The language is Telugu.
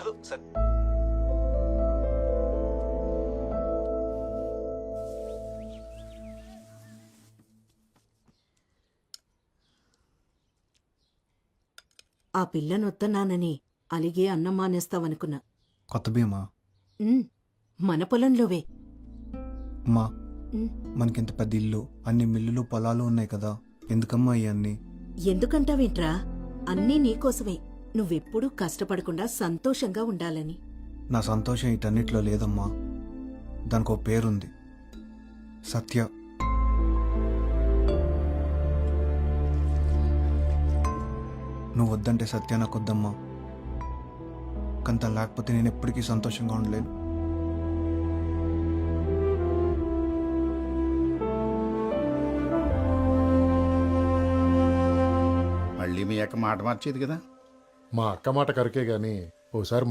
ఆ పిల్లనొత్తన్నానని అలిగే అన్నం మానేస్తావనుకున్నా. కొత్త బియ్యమా? మన పొలంలోవే. అమ్మా, ఉమ్, మనకింత పెద్ద ఇల్లు, అన్ని మిల్లులు పొలాలు ఉన్నాయి కదా, ఎందుకమ్మా ఇవన్నీ? ఎందుకంటావేంట్రా? అన్నీ నీకోసమే. నువ్వెప్పుడూ కష్టపడకుండా సంతోషంగా ఉండాలని. నా సంతోషం ఇటన్నిటిలో లేదమ్మా. దానికో పేరుంది, సత్య. నువ్వు వద్దంటే సత్య నాకొద్దమ్మా. కంత లేకపోతే నేను ఎప్పటికీ సంతోషంగా ఉండలేను. మళ్ళీ మీ అక్క మాట మార్చేది కదా. మా అక్క మాట కరికే గాని ఓసారి